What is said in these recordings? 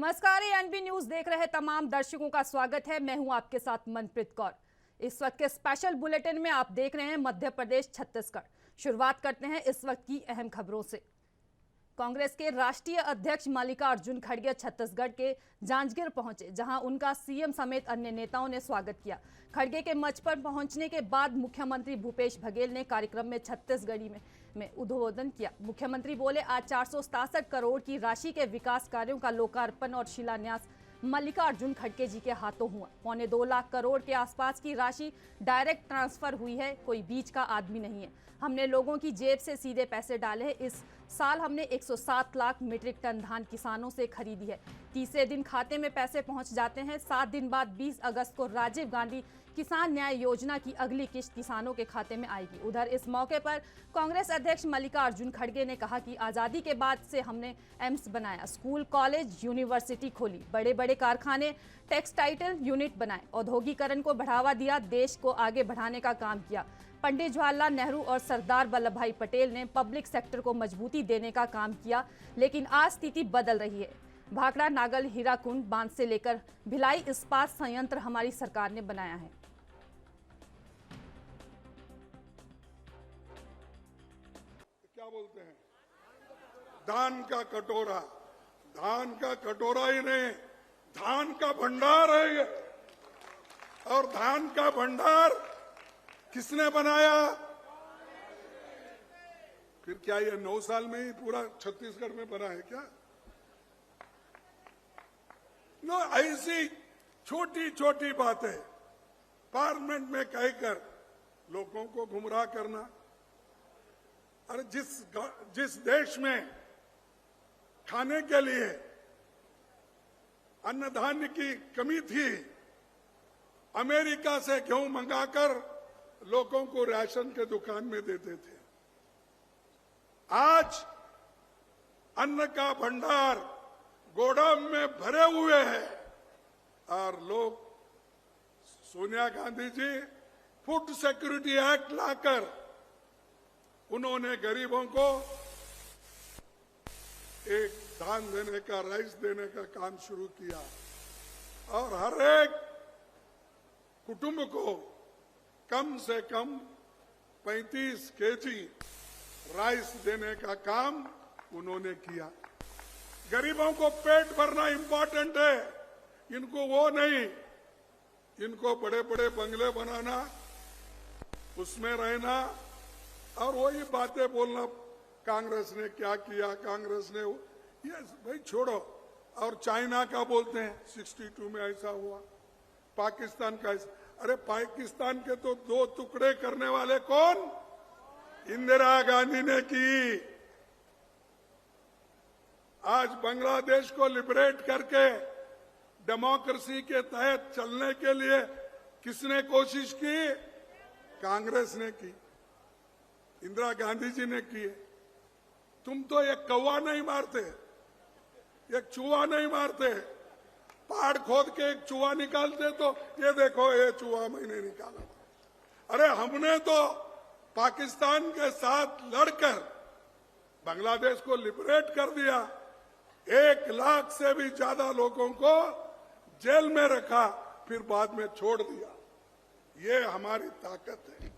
नमस्कार, ANB news देख रहे तमाम दर्शकों का स्वागत है। मैं हूं आपके साथ मनप्रीत कौर। इस वक्त के स्पेशल बुलेटिन में आप देख रहे हैं मध्य प्रदेश छत्तीसगढ़। शुरुआत करते हैं इस वक्त की अहम खबरों से। कांग्रेस के राष्ट्रीय अध्यक्ष मल्लिकार्जुन खड़गे छत्तीसगढ़ के जांजगीर पहुंचे, जहां उनका सीएम समेत अन्य नेताओं ने स्वागत किया। खड़गे के मंच पर पहुंचने के बाद मुख्यमंत्री भूपेश बघेल ने कार्यक्रम में छत्तीसगढ़ी में उद्बोधन किया। मुख्यमंत्री बोले, आज 467 करोड़ की राशि के विकास कार्यों का लोकार्पण और शिलान्यास मल्लिकार्जुन खड़गे जी के हाथों हुआ। 1.25 लाख करोड़ के आसपास की राशि डायरेक्ट ट्रांसफर हुई है, कोई बीच का आदमी नहीं है। हमने लोगों की जेब से सीधे पैसे डाले हैं। इस साल हमने 107 लाख मीट्रिक टन धान किसानों से खरीदी है। तीसरे दिन खाते में पैसे पहुंच जाते हैं। 7 दिन बाद 20 अगस्त को राजीव गांधी किसान न्याय योजना की अगली किश्त किसानों के खाते में आएगी। उधर इस मौके पर कांग्रेस अध्यक्ष मल्लिकार्जुन खड़गे ने कहा कि आज़ादी के बाद से हमने एम्स बनाया, स्कूल कॉलेज यूनिवर्सिटी खोली, बड़े बड़े कारखाने टेक्सटाइल यूनिट बनाए, औद्योगिकरण को बढ़ावा दिया, देश को आगे बढ़ाने का काम किया। पंडित जवाहरलाल नेहरू और सरदार वल्लभ भाई पटेल ने पब्लिक सेक्टर को मजबूती देने का काम किया, लेकिन आज स्थिति बदल रही है। भाखड़ा नागल हीराकुंड बांध से लेकर भिलाई इस्पात संयंत्र हमारी सरकार ने बनाया है। क्या बोलते हैं, धान का कटोरा ही नहीं, धान का भंडार है ये। और धान का भंडार किसने बनाया? फिर क्या ये 9 साल में ही पूरा छत्तीसगढ़ में बना है क्या? नो, ऐसी छोटी छोटी बातें पार्लियामेंट में कहकर लोगों को गुमराह करना। अरे जिस देश में खाने के लिए अन्न धान्य की कमी थी, अमेरिका से गेहूं मंगाकर लोगों को राशन के दुकान में देते थे। आज अन्न का भंडार गोदाम में भरे हुए हैं और लोग, Sonia Gandhi ji food security act लाकर उन्होंने गरीबों को एक धान देने का, राइस देने का काम शुरू किया और हर एक कुटुंब को कम से कम 35 केजी राइस देने का काम उन्होंने किया। गरीबों को पेट भरना इंपॉर्टेंट है, इनको वो नहीं, इनको बड़े बड़े बंगले बनाना, उसमें रहना और वही बातें बोलना, कांग्रेस ने क्या किया, कांग्रेस ने ये भाई छोड़ो। और चाइना का बोलते हैं 62 में ऐसा हुआ, पाकिस्तान का ऐसा। अरे पाकिस्तान के तो 2 टुकड़े करने वाले कौन? इंदिरा गांधी ने की। आज बांग्लादेश को लिबरेट करके डेमोक्रेसी के तहत चलने के लिए किसने कोशिश की? कांग्रेस ने की, इंदिरा गांधी जी ने की। तुम तो एक कौवा नहीं मारते, एक चूहा नहीं मारते, पहाड़ खोद के एक चूहा निकालते तो ये देखो ये चूहा मैंने निकाला। अरे हमने तो पाकिस्तान के साथ लड़कर बांग्लादेश को लिबरेट कर दिया। 1 लाख से भी ज्यादा लोगों को जेल में रखा, फिर बाद में छोड़ दिया। ये हमारी ताकत है।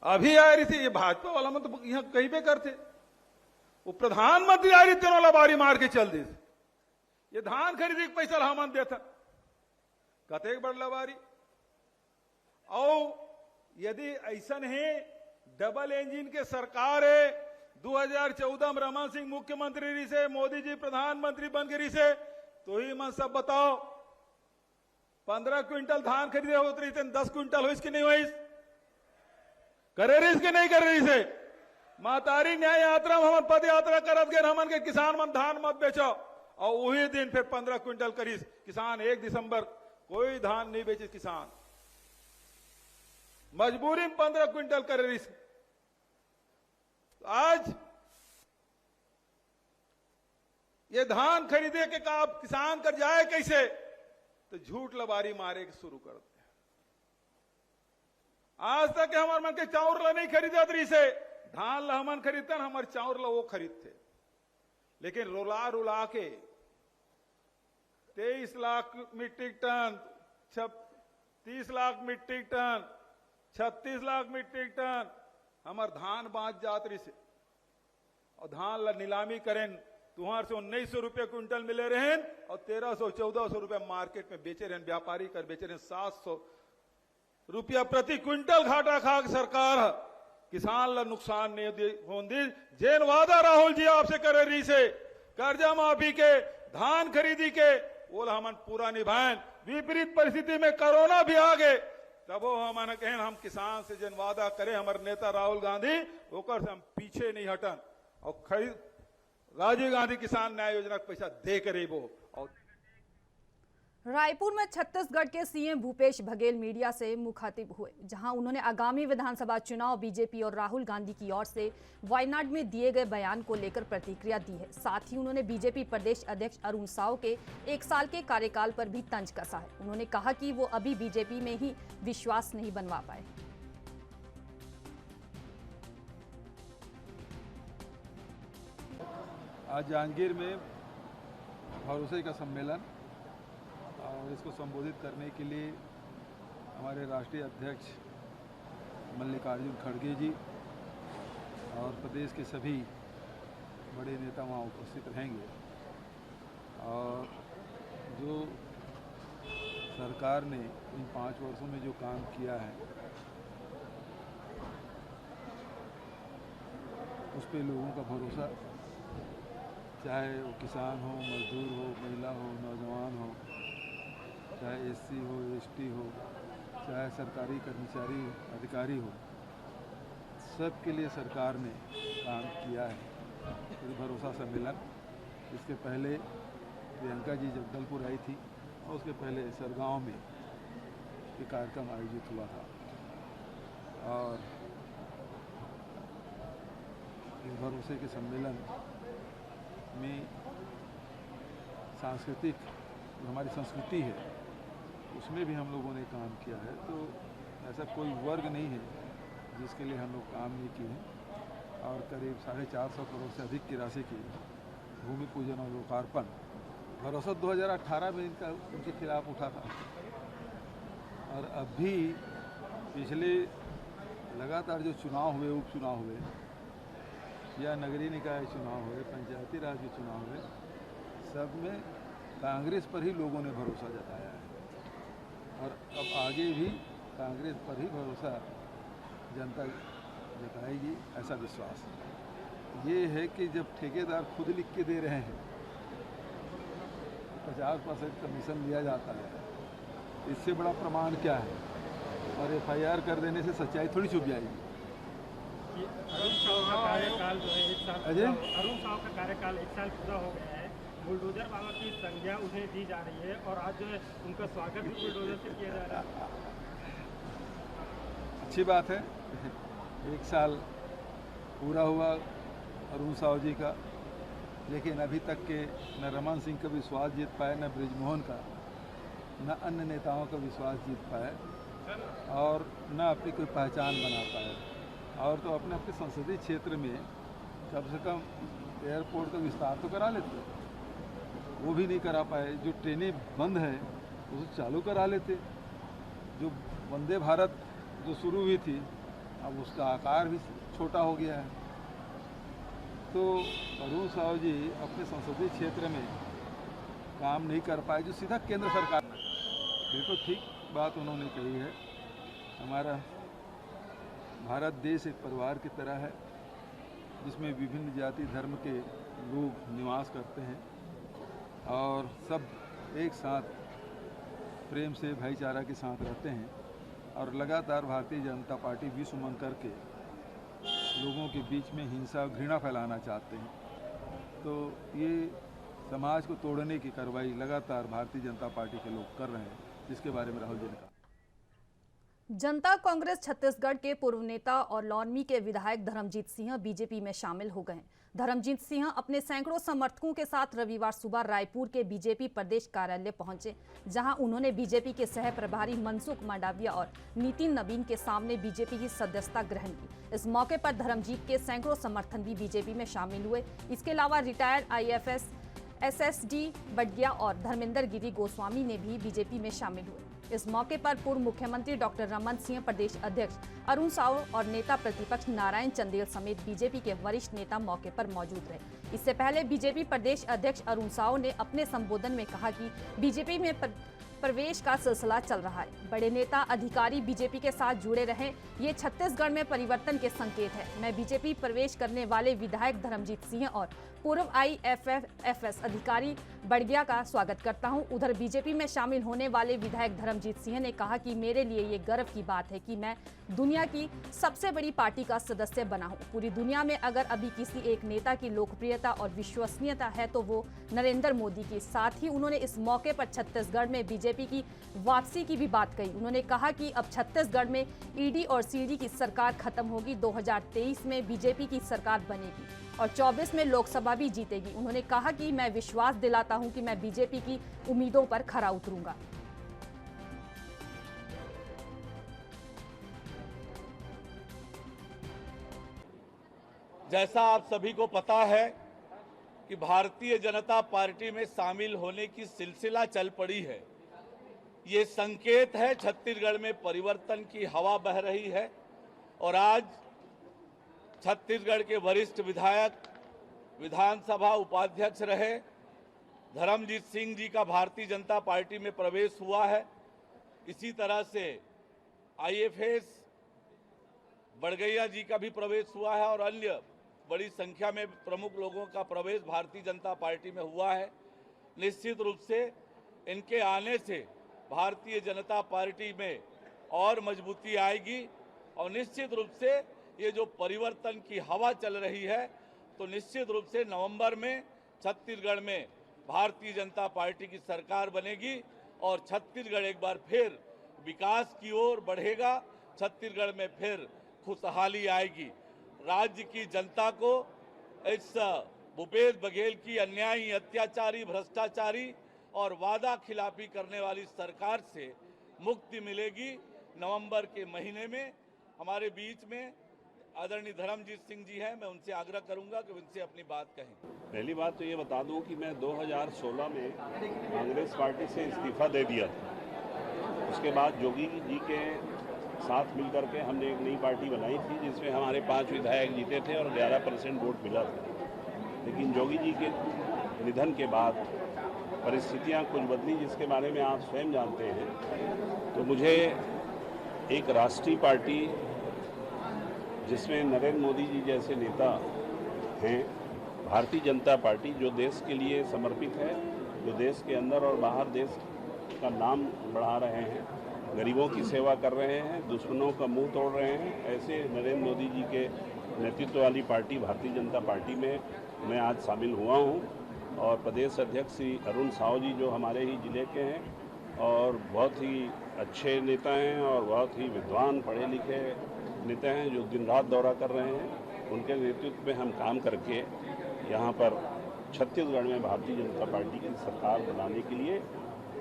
अभी आ रही थी ये भाजपा वाला, मत तो यहां कहीं पे करते, वो प्रधानमंत्री आ रही तीनों वाला बारी मार के चल दी। ये धान खरीदे के पैसा हमन देता कतेक बड़ बारी। और यदि ऐसा है डबल इंजन के सरकार है, 2014 में रमन सिंह मुख्यमंत्री रही से, मोदी जी प्रधानमंत्री बन के रही से, तो ही मन सब बताओ 15 क्विंटल धान खरीदे होते रही थे, 10 क्विंटल हो इसकी नहीं हुई, करे रही इसके नहीं कर रही से। मातारी न्याय यात्रा में हम पद यात्रा करत गए, हमन के किसान मन धान मत बेचो, और वही दिन फिर 15 क्विंटल करी किसान। 1 दिसंबर कोई धान नहीं बेचे किसान, मजबूरी में 15 क्विंटल कर रही। आज ये धान खरीदे के का किसान कर जाए कैसे? तो झूठ लबारी मारे के शुरू कर दे। आज तक हमारे मन के चाउर ला नहीं खरीदत रही से, धान ला हमन खरीदते, हमारे चाउर ला वो खरीदते। लेकिन रुला रुला के 23 lakh metric ton, 30 lakh metric ton, 36 lakh metric ton हमार धान बाँच जातरी से और धान ला नीलामी करें तुहार से 1900 रुपये क्विंटल मिले रहे और 1300-1400 रुपये मार्केट में बेचे रहे, व्यापारी कर बेचे रहे 700 रुपया प्रति क्विंटल घाटा खा सरकार है। किसान ला नुकसान नहीं होंदी। जेन वादा राहुल जी आपसे करे रही से कर्जा माफी के, धान खरीदी के, वो हमन पूरा निभाएं। विपरीत परिस्थिति में कोरोना भी आ गए तब वो हमने कहें हम किसान से जन वादा करे हमारे नेता राहुल गांधी ओकर से हम पीछे नहीं हटन और खरीद राजीव गांधी किसान न्याय योजना का पैसा दे करे वो। और रायपुर में छत्तीसगढ़ के सीएम भूपेश बघेल मीडिया से मुखातिब हुए, जहां उन्होंने आगामी विधानसभा चुनाव बीजेपी और राहुल गांधी की ओर से वायनाड में दिए गए बयान को लेकर प्रतिक्रिया दी है। साथ ही उन्होंने बीजेपी प्रदेश अध्यक्ष अरुण साव के 1 साल के कार्यकाल पर भी तंज कसा है। उन्होंने कहा कि वो अभी बीजेपी में ही विश्वास नहीं बनवा पाए। आज जांजगीर में भरोसे का सम्मेलन और इसको संबोधित करने के लिए हमारे राष्ट्रीय अध्यक्ष मल्लिकार्जुन खड़गे जी और प्रदेश के सभी बड़े नेता वहाँ उपस्थित रहेंगे। और जो सरकार ने इन 5 वर्षों में जो काम किया है उस पे लोगों का भरोसा, चाहे वो किसान हो, मजदूर हो, महिला हो, नौजवान हो, चाहे एससी हो, एसटी हो, चाहे सरकारी कर्मचारी अधिकारी हो, सब के लिए सरकार ने काम किया है। तो भरोसा सम्मेलन, इसके पहले प्रियंका जी जगदलपुर आई थी और उसके पहले सरगांव में ये कार्यक्रम आयोजित हुआ था। और इस भरोसे के सम्मेलन में सांस्कृतिक हमारी संस्कृति है उसमें भी हम लोगों ने काम किया है। तो ऐसा कोई वर्ग नहीं है जिसके लिए हम लोग काम नहीं किए हैं। और करीब 450 करोड़ से अधिक की राशि की भूमि पूजन और लोकार्पण भरोसा 2018 में उनके खिलाफ उठा था। और अभी पिछले लगातार जो चुनाव हुए, उपचुनाव हुए या नगरीय निकाय चुनाव हुए, पंचायती राज के चुनाव हुए, सब में कांग्रेस पर ही लोगों ने भरोसा जताया है और अब आगे भी कांग्रेस पर ही भरोसा जनता जताएगी, ऐसा विश्वास है। ये है कि जब ठेकेदार खुद लिख के दे रहे हैं 50% कमीशन लिया जाता है, इससे बड़ा प्रमाण क्या है? और FIR कर देने से सच्चाई थोड़ी छुप जाएगी। अरुण साव का कार्यकाल जो है 1 साल, अरुण साव का कार्यकाल 1 साल पूरा हो गया है। बुलडोजर बाबा की संज्ञा उन्हें दी जा रही है और आज जो है उनका स्वागत भी बुलडोजर से किया जा रहा है। अच्छी बात है। 1 साल पूरा हुआ अरुण साव जी का, लेकिन अभी तक के न रमन सिंह का विश्वास जीत पाए, न बृजमोहन का, न अन्य नेताओं का विश्वास जीत पाए और न अपनी कोई पहचान बना पाए। और तो अपने अपने संसदीय क्षेत्र में कम से कम एयरपोर्ट का विस्तार तो करा लेते, वो भी नहीं करा पाए। जो ट्रेनें बंद है उसे चालू करा लेते। जो वंदे भारत जो शुरू हुई थी अब उसका आकार भी छोटा हो गया है। तो अरुण साव जी अपने संसदीय क्षेत्र में काम नहीं कर पाए, जो सीधा केंद्र सरकार। बिल्कुल ठीक बात उन्होंने कही है। हमारा भारत देश एक परिवार की तरह है जिसमें विभिन्न जाति धर्म के लोग निवास करते हैं और सब एक साथ प्रेम से भाईचारा के साथ रहते हैं। और लगातार भारतीय जनता पार्टी विश्व मंग करके लोगों के बीच में हिंसा घृणा फैलाना चाहते हैं। तो ये समाज को तोड़ने की कार्रवाई लगातार भारतीय जनता पार्टी के लोग कर रहे हैं, जिसके बारे में राहुल जी ने कहा। जनता कांग्रेस छत्तीसगढ़ के पूर्व नेता और लौनमी के विधायक धर्मजीत सिंह बीजेपी में शामिल हो गए हैं। धर्मजीत सिंह अपने सैकड़ों समर्थकों के साथ रविवार सुबह रायपुर के बीजेपी प्रदेश कार्यालय पहुंचे, जहां उन्होंने बीजेपी के सह प्रभारी मनसुख मंडाविया और नितिन नवीन के सामने बीजेपी की सदस्यता ग्रहण की। इस मौके पर धर्मजीत के सैकड़ों समर्थन भी बीजेपी में शामिल हुए। इसके अलावा रिटायर्ड IAS SSD बडगिया और धर्मेंद्र गिरी गोस्वामी ने भी बीजेपी में शामिल हुए। इस मौके पर पूर्व मुख्यमंत्री डॉक्टर रमन सिंह, प्रदेश अध्यक्ष अरुण साव और नेता प्रतिपक्ष नारायण चंदेल समेत बीजेपी के वरिष्ठ नेता मौके पर मौजूद रहे। इससे पहले बीजेपी प्रदेश अध्यक्ष अरुण साव ने अपने संबोधन में कहा कि बीजेपी में प्रवेश का सिलसिला चल रहा है। बड़े नेता अधिकारी बीजेपी के साथ जुड़े रहें, ये छत्तीसगढ़ में परिवर्तन के संकेत है। मैं बीजेपी प्रवेश करने वाले विधायक धर्मजीत सिंह और पूर्व IFFS अधिकारी बडगिया का स्वागत करता हूं। उधर बीजेपी में शामिल होने वाले विधायक धर्मजीत सिंह ने कहा कि मेरे लिए ये गर्व की बात है कि मैं दुनिया की सबसे बड़ी पार्टी का सदस्य बना हूं। पूरी दुनिया में अगर अभी किसी एक नेता की लोकप्रियता और विश्वसनीयता है तो वो नरेंद्र मोदी की। साथ ही उन्होंने इस मौके पर छत्तीसगढ़ में बीजेपी की वापसी की भी बात कही। उन्होंने कहा कि अब छत्तीसगढ़ में ED और CD की सरकार खत्म होगी, 2023 में बीजेपी की सरकार बनेगी और 24 में लोकसभा भी जीतेगी। उन्होंने कहा कि मैं विश्वास दिलाता हूं कि मैं बीजेपी की उम्मीदों पर खरा उतरूंगा। जैसा आप सभी को पता है कि भारतीय जनता पार्टी में शामिल होने की सिलसिला चल पड़ी है। ये संकेत है छत्तीसगढ़ में परिवर्तन की हवा बह रही है और आज छत्तीसगढ़ के वरिष्ठ विधायक, विधानसभा उपाध्यक्ष रहे धर्मजीत सिंह जी का भारतीय जनता पार्टी में प्रवेश हुआ है। इसी तरह से IFS बडगैया जी का भी प्रवेश हुआ है और अन्य बड़ी संख्या में प्रमुख लोगों का प्रवेश भारतीय जनता पार्टी में हुआ है। निश्चित रूप से इनके आने से भारतीय जनता पार्टी में और मजबूती आएगी और निश्चित रूप से ये जो परिवर्तन की हवा चल रही है तो निश्चित रूप से नवंबर में छत्तीसगढ़ में भारतीय जनता पार्टी की सरकार बनेगी और छत्तीसगढ़ एक बार फिर विकास की ओर बढ़ेगा। छत्तीसगढ़ में फिर खुशहाली आएगी। राज्य की जनता को इस भूपेश बघेल की अन्यायी, अत्याचारी, भ्रष्टाचारी और वादा खिलाफी करने वाली सरकार से मुक्ति मिलेगी। नवंबर के महीने में हमारे बीच में आदरणीय धर्मजीत सिंह जी हैं, मैं उनसे आग्रह करूंगा कि उनसे अपनी बात कहें। पहली बात तो ये बता दूं कि मैं 2016 में कांग्रेस पार्टी से इस्तीफा दे दिया था। उसके बाद जोगी जी के साथ मिलकर के हमने एक नई पार्टी बनाई थी जिसमें हमारे 5 विधायक जीते थे और 11% वोट मिला था। लेकिन जोगी जी के निधन के बाद परिस्थितियां कुछ बदली, जिसके बारे में आप स्वयं जानते हैं। तो मुझे एक राष्ट्रीय पार्टी जिसमें नरेंद्र मोदी जी जैसे नेता हैं, भारतीय जनता पार्टी जो देश के लिए समर्पित है, जो देश के अंदर और बाहर देश का नाम बढ़ा रहे हैं, गरीबों की सेवा कर रहे हैं, दुश्मनों का मुंह तोड़ रहे हैं, ऐसे नरेंद्र मोदी जी के नेतृत्व वाली पार्टी भारतीय जनता पार्टी में मैं आज शामिल हुआ हूं। और प्रदेश अध्यक्ष श्री अरुण साव जी जो हमारे ही जिले के हैं और बहुत ही अच्छे नेता हैं और बहुत ही विद्वान पढ़े लिखे नेता हैं जो दिन रात दौरा कर रहे हैं, उनके नेतृत्व में हम काम करके यहाँ पर छत्तीसगढ़ में भारतीय जनता पार्टी की सरकार बनाने के लिए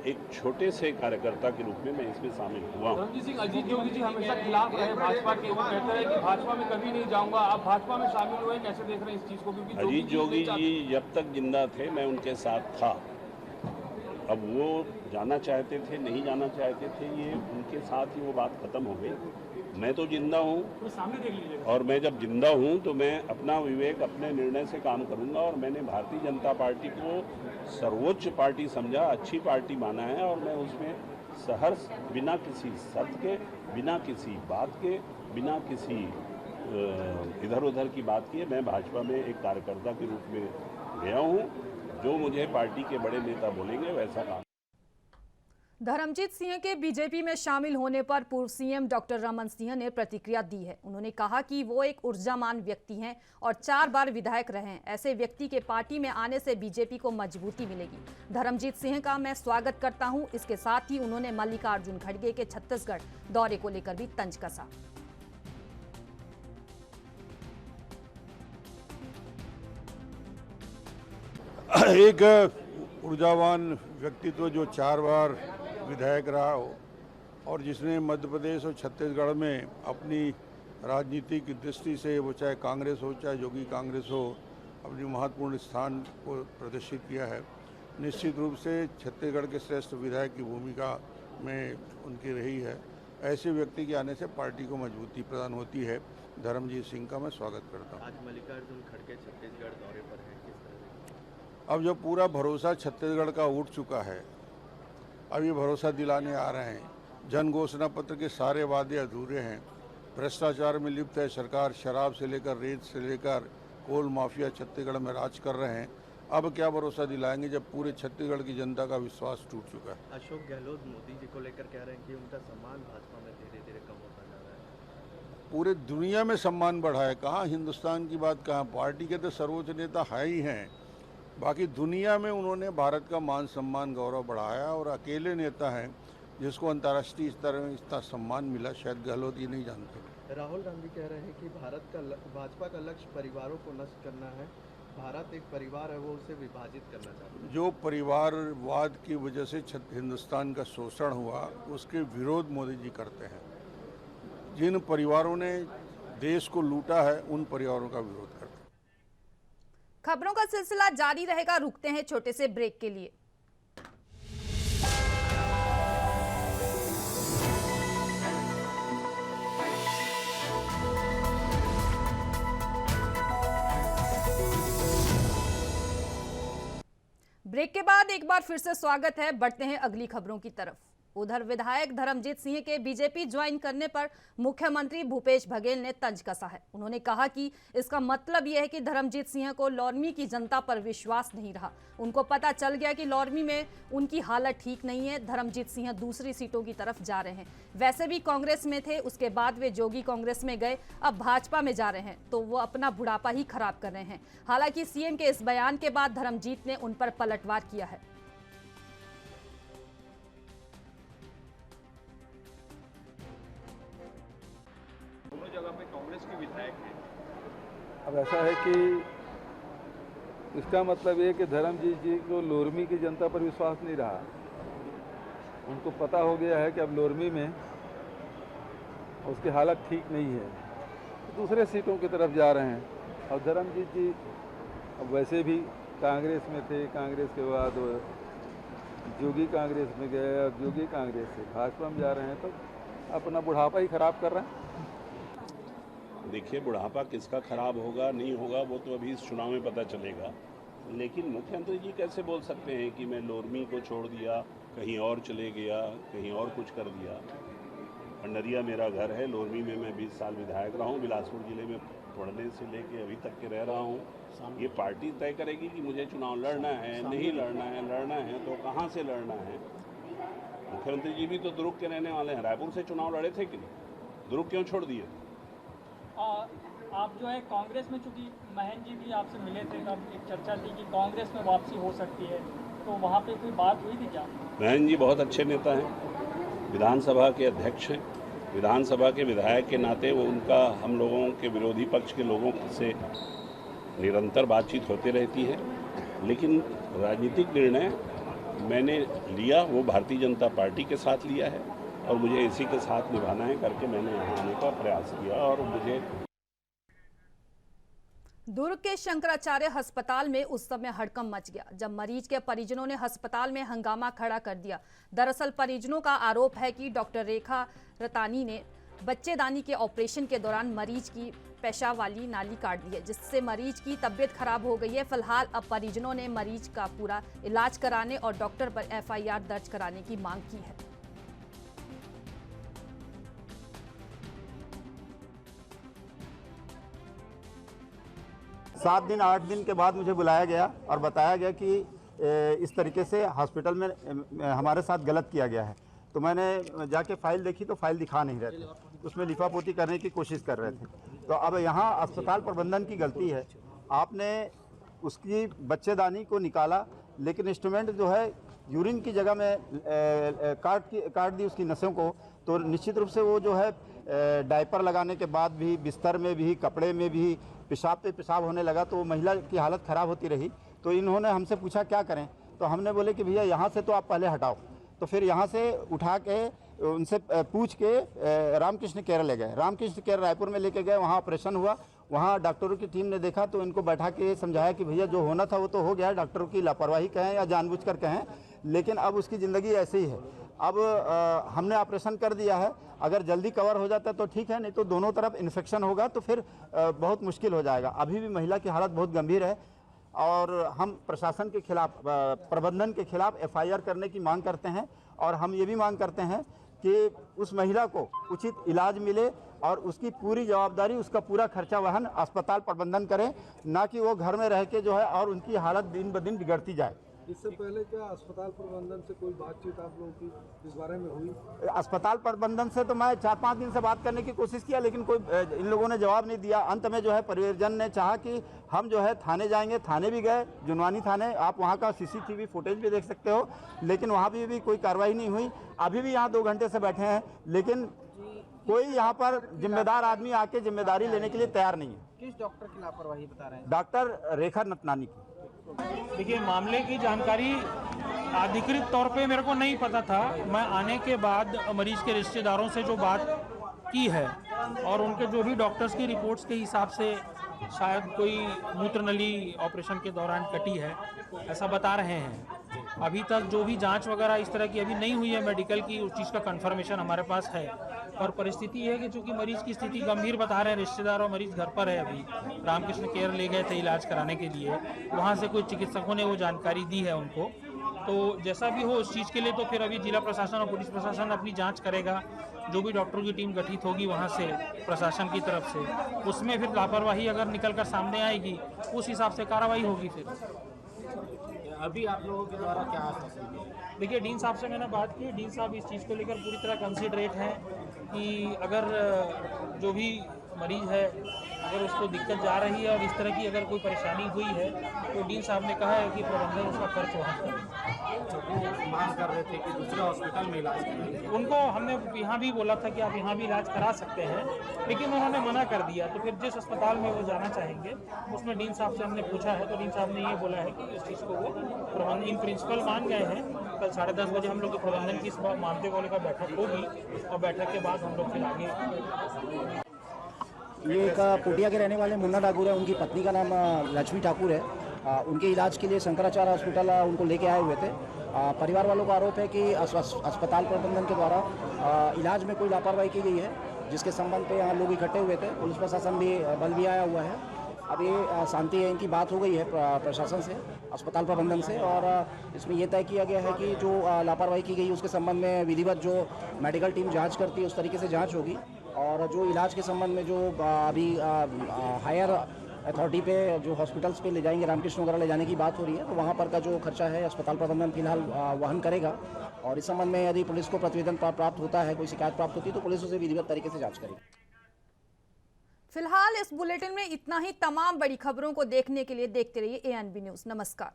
एक छोटे से कार्यकर्ता के रूप में मैं इसमें शामिल हुआ हूँ। धर्मजीत सिंह, अजीत जोगी जी हमेशा खिलाफ रहे भाजपा के, वो कहते हैं कि भाजपा में कभी नहीं जाऊंगा। आप भाजपा में शामिल हुए, कैसे देख रहे हैं इस चीज़ को? क्योंकि अजीत जोगी जी जब तक जिंदा थे मैं उनके साथ था। अब वो जाना चाहते थे, नहीं जाना चाहते थे, ये उनके साथ ही वो बात खत्म हो गई। मैं तो जिंदा हूँ सामने देख लीजिए और मैं जब जिंदा हूँ तो मैं अपना विवेक, अपने निर्णय से काम करूँगा और मैंने भारतीय जनता पार्टी को सर्वोच्च पार्टी समझा, अच्छी पार्टी माना है और मैं उसमें सहर्ष बिना किसी शर्त के, बिना किसी बात के, बिना किसी इधर उधर की बात किए मैं भाजपा में एक कार्यकर्ता के रूप में गया हूँ। जो मुझे पार्टी के बड़े नेता बोलेंगे वैसा काम। धर्मजीत सिंह के बीजेपी में शामिल होने पर पूर्व CM डॉक्टर रमन सिंह ने प्रतिक्रिया दी है। उन्होंने कहा कि वो एक ऊर्जावान व्यक्ति हैं और 4 बार विधायक रहे हैं। ऐसे व्यक्ति के पार्टी में आने से बीजेपी को मजबूती मिलेगी। धर्मजीत सिंह का मैं स्वागत करता हूं। इसके साथ ही उन्होंने मल्लिकार्जुन खड़गे के छत्तीसगढ़ दौरे को लेकर भी तंज कसा। एक ऊर्जावान व्यक्तित्व जो 4 बार विधायक रहा हो और जिसने मध्य प्रदेश और छत्तीसगढ़ में अपनी राजनीतिक दृष्टि से, वो चाहे कांग्रेस हो चाहे जोगी कांग्रेस हो, अपनी महत्वपूर्ण स्थान को प्रदर्शित किया है। निश्चित रूप से छत्तीसगढ़ के श्रेष्ठ विधायक की भूमिका में उनकी रही है। ऐसे व्यक्ति के आने से पार्टी को मजबूती प्रदान होती है। धर्मजीत सिंह का मैं स्वागत करता हूँ। आज मल्लिकार्जुन खड़गे छत्तीसगढ़ दौरे पर हैं, किस तरह? अब जो पूरा भरोसा छत्तीसगढ़ का उठ चुका है, अब ये भरोसा दिलाने आ रहे हैं। जन घोषणा पत्र के सारे वादे अधूरे हैं। भ्रष्टाचार में लिप्त है सरकार। शराब से लेकर रेत से लेकर कोल माफिया छत्तीसगढ़ में राज कर रहे हैं। अब क्या भरोसा दिलाएंगे जब पूरे छत्तीसगढ़ की जनता का विश्वास टूट चुका है। अशोक गहलोत मोदी जी को लेकर कह रहे हैं कि उनका सम्मान भाजपा में धीरे धीरे कम होता जा रहा है। पूरे दुनिया में सम्मान बढ़ा है। कहाँ हिंदुस्तान की बात, कहाँ पार्टी के तो सर्वोच्च नेता है ही हैं, बाकी दुनिया में उन्होंने भारत का मान सम्मान गौरव बढ़ाया और अकेले नेता हैं जिसको अंतर्राष्ट्रीय स्तर में इतना सम्मान मिला। शायद गहलोत ये नहीं जानते। राहुल गांधी कह रहे हैं कि भाजपा का लक्ष्य परिवारों को नष्ट करना है। भारत एक परिवार है, वो उसे विभाजित करना चाहते हैं। जो परिवारवाद की वजह से हिंदुस्तान का शोषण हुआ उसके विरोध मोदी जी करते हैं। जिन परिवारों ने देश को लूटा है उन परिवारों का विरोध करते हैं। खबरों का सिलसिला जारी रहेगा, रुकते हैं छोटे से ब्रेक के लिए। ब्रेक के बाद एक बार फिर से स्वागत है। बढ़ते हैं अगली खबरों की तरफ। उधर विधायक धर्मजीत सिंह के बीजेपी ज्वाइन करने पर मुख्यमंत्री भूपेश बघेल ने तंज कसा है। उन्होंने कहा कि इसका मतलब यह है कि धर्मजीत सिंह को लौरमी की जनता पर विश्वास नहीं रहा। उनको पता चल गया कि लौरमी में उनकी हालत ठीक नहीं है। धर्मजीत सिंह दूसरी सीटों की तरफ जा रहे हैं। वैसे भी कांग्रेस में थे, उसके बाद वे जोगी कांग्रेस में गए, अब भाजपा में जा रहे हैं, तो वो अपना बुढ़ापा ही खराब कर रहे हैं। हालांकि सीएम के इस बयान के बाद धर्मजीत ने उन पर पलटवार किया है। जगह पे कांग्रेस के विधायक हैं। अब ऐसा है कि इसका मतलब ये कि धर्मजीत जी को लोरमी की जनता पर विश्वास नहीं रहा। उनको पता हो गया है कि अब लोरमी में उसकी हालत ठीक नहीं है, तो दूसरे सीटों की तरफ जा रहे हैं। और धर्मजीत जी अब वैसे भी कांग्रेस में थे, कांग्रेस के बाद जोगी कांग्रेस में गए, अब जोगी कांग्रेस से भाजपा में जा रहे हैं, तो अपना बुढ़ापा ही खराब कर रहे हैं। देखिए, बुढ़ापा किसका खराब होगा नहीं होगा वो तो अभी इस चुनाव में पता चलेगा। लेकिन मुख्यमंत्री जी कैसे बोल सकते हैं कि मैं लोरमी को छोड़ दिया, कहीं और चले गया, कहीं और कुछ कर दिया। पंडरिया मेरा घर है, लोरमी में मैं 20 साल विधायक रहा हूँ, बिलासपुर जिले में पढ़ने से लेके अभी तक के रह रहा हूँ। ये पार्टी तय करेगी कि मुझे चुनाव लड़ना है नहीं लड़ना है। लड़ना है तो कहाँ से लड़ना है। मुख्यमंत्री जी भी तो दुर्ग के रहने वाले हैं, रायपुर से चुनाव लड़े थे कि नहीं, दुर्ग क्यों छोड़ दिए? आप जो है कांग्रेस में, चूंकि महन जी भी आपसे मिले थे, तब एक चर्चा थी कि कांग्रेस में वापसी हो सकती है, तो वहाँ पे कोई बात हुई थी क्या? महन जी बहुत अच्छे नेता हैं, विधानसभा के अध्यक्ष हैं, विधानसभा के विधायक के नाते वो उनका हम लोगों के विरोधी पक्ष के लोगों से निरंतर बातचीत होती रहती है। लेकिन राजनीतिक निर्णय मैंने लिया वो भारतीय जनता पार्टी के साथ लिया है और मुझे इसी के साथ निभाना है करके मैंने यहाँ आने का प्रयास किया। और मुझे दुर्ग के शंकराचार्य अस्पताल में उस समय हड़कंप मच गया जब मरीज के परिजनों ने अस्पताल में हंगामा खड़ा कर दिया। दरअसल परिजनों का आरोप है कि डॉक्टर रेखा रतानी ने बच्चेदानी के ऑपरेशन के दौरान मरीज की पेशाब वाली नाली काट दी है, जिससे मरीज की तबीयत खराब हो गई है। फिलहाल अब परिजनों ने मरीज का पूरा इलाज कराने और डॉक्टर पर FIR दर्ज कराने की मांग की है। 7 दिन 8 दिन के बाद मुझे बुलाया गया और बताया गया कि इस तरीके से हॉस्पिटल में हमारे साथ गलत किया गया है। तो मैंने जाके फाइल देखी तो फाइल दिखा नहीं रहे थे, उसमें लिफापोती करने की कोशिश कर रहे थे। तो अब यहाँ अस्पताल प्रबंधन की गलती है। आपने उसकी बच्चेदानी को निकाला, लेकिन इंस्ट्रूमेंट जो है यूरिन की जगह में काट दी उसकी नसों को। तो निश्चित रूप से वो जो है डायपर लगाने के बाद भी, बिस्तर में भी, कपड़े में भी पेशाब पे पेशाब होने लगा, तो महिला की हालत ख़राब होती रही। तो इन्होंने हमसे पूछा क्या करें, तो हमने बोले कि भैया यहाँ से तो आप पहले हटाओ। तो फिर यहाँ से उठा के उनसे पूछ के रामकृष्ण केयर ले गए। रामकृष्ण केयर रायपुर में लेके गए, वहाँ ऑपरेशन हुआ। वहाँ डॉक्टरों की टीम ने देखा तो इनको बैठा के समझाया कि भैया जो होना था वो तो हो गया, डॉक्टरों की लापरवाही कहें या जानबूझकर कहें, लेकिन अब उसकी ज़िंदगी ऐसी ही है। अब हमने ऑपरेशन कर दिया है, अगर जल्दी कवर हो जाता तो ठीक है, नहीं तो दोनों तरफ इन्फेक्शन होगा तो फिर बहुत मुश्किल हो जाएगा। अभी भी महिला की हालत बहुत गंभीर है और हम प्रशासन के खिलाफ, प्रबंधन के खिलाफ FIR करने की मांग करते हैं और हम ये भी मांग करते हैं कि उस महिला को उचित इलाज मिले और उसकी पूरी जवाबदारी, उसका पूरा खर्चा वहन अस्पताल प्रबंधन करे, ना कि वो घर में रह के जो है और उनकी हालत दिन ब दिन बिगड़ती जाए। इससे पहले क्या अस्पताल प्रबंधन से कोई बातचीत आप लोगों की इस बारे में हुई? अस्पताल प्रबंधन से तो मैं 4-5 दिन से बात करने की कोशिश किया, लेकिन कोई इन लोगों ने जवाब नहीं दिया। अंत में जो है परिवारजन ने चाहा कि हम जो है थाने जाएंगे, थाने भी गए, जुनवानी थाने, आप वहाँ का CCTV फुटेज भी देख सकते हो, लेकिन वहाँ भी कोई कार्रवाई नहीं हुई। अभी भी यहाँ 2 घंटे से बैठे हैं, लेकिन कोई यहाँ पर जिम्मेदार आदमी आके जिम्मेदारी लेने के लिए तैयार नहीं है। किस डॉक्टर की लापरवाही बता रहे हैं? डॉक्टर रेखा नतनानी की। देखिए, मामले की जानकारी अधिकृत तौर पे मेरे को नहीं पता था। मैं आने के बाद मरीज के रिश्तेदारों से जो बात की है और उनके जो भी डॉक्टर्स की रिपोर्ट्स के हिसाब से शायद कोई मूत्र नली ऑपरेशन के दौरान कटी है, ऐसा बता रहे हैं। अभी तक जो भी जांच वगैरह इस तरह की अभी नहीं हुई है मेडिकल की, उस चीज़ का कंफर्मेशन हमारे पास है। और परिस्थिति है कि चूंकि मरीज की स्थिति गंभीर बता रहे हैं रिश्तेदार, और मरीज घर पर है, अभी रामकृष्ण केयर ले गए थे इलाज कराने के लिए, वहाँ से कुछ चिकित्सकों ने वो जानकारी दी है उनको। तो जैसा भी हो उस चीज़ के लिए तो फिर अभी जिला प्रशासन और पुलिस प्रशासन अपनी जांच करेगा। जो भी डॉक्टरों की टीम गठित होगी वहाँ से प्रशासन की तरफ से, उसमें फिर लापरवाही अगर निकल कर सामने आएगी उस हिसाब से कार्रवाई होगी। फिर अभी आप लोगों के द्वारा क्या आश्वासन है? देखिए, डीन साहब से मैंने बात की, डीन साहब इस चीज़ को लेकर पूरी तरह कंसिडरेट हैं कि अगर जो भी मरीज है अगर उसको दिक्कत जा रही है और इस तरह की अगर कोई परेशानी हुई है तो डीन साहब ने कहा है कि प्रबंधन उसका खर्च वहन करेगा। वो मांग कर रहे थे कि दूसरे हॉस्पिटल में इलाज करेंगे। उनको हमने यहाँ भी बोला था कि आप यहाँ भी इलाज करा सकते हैं, लेकिन उन्होंने मना कर दिया। तो फिर जिस अस्पताल में वो जाना चाहेंगे उसमें डीन साहब से हमने पूछा है, तो डीन साहब ने ये बोला है कि इस चीज़ को वो प्रबंधन इन प्रिंसिपल मान गए हैं। कल 10:30 बजे हम लोग के प्रबंधन की इस मामले को लेकर बैठक होगी और बैठक के बाद हम लोग फिर आगे। ये एक पुटिया के रहने वाले मुन्ना ठाकुर है, उनकी पत्नी का नाम लक्ष्मी ठाकुर है। उनके इलाज के लिए शंकराचार्य हॉस्पिटल उनको लेके आए हुए थे। परिवार वालों का आरोप है कि अस्पताल प्रबंधन के द्वारा इलाज में कोई लापरवाही की गई है, जिसके संबंध पे यहाँ लोग इकट्ठे हुए थे। पुलिस प्रशासन भी बल भी आया हुआ है। अब ये शांति है, इनकी बात हो गई है प्रशासन से, अस्पताल प्रबंधन से, और इसमें यह तय किया गया है कि जो लापरवाही की गई उसके संबंध में विधिवत जो मेडिकल टीम जांच करती है उस तरीके से जांच होगी। और जो इलाज के संबंध में जो अभी हायर अथॉरिटी पे जो हॉस्पिटल्स पे ले जाएंगे, रामकृष्ण वगैरह ले जाने की बात हो रही है, तो वहाँ पर का जो खर्चा है अस्पताल प्रबंधन फिलहाल वहन करेगा। और इस संबंध में यदि पुलिस को प्रतिवेदन प्राप्त होता है, कोई शिकायत प्राप्त होती है, तो पुलिस उसे विधिवत तरीके से जांच करेगी। फिलहाल इस बुलेटिन में इतना ही। तमाम बड़ी खबरों को देखने के लिए देखते रहिए ANB न्यूज़। नमस्कार।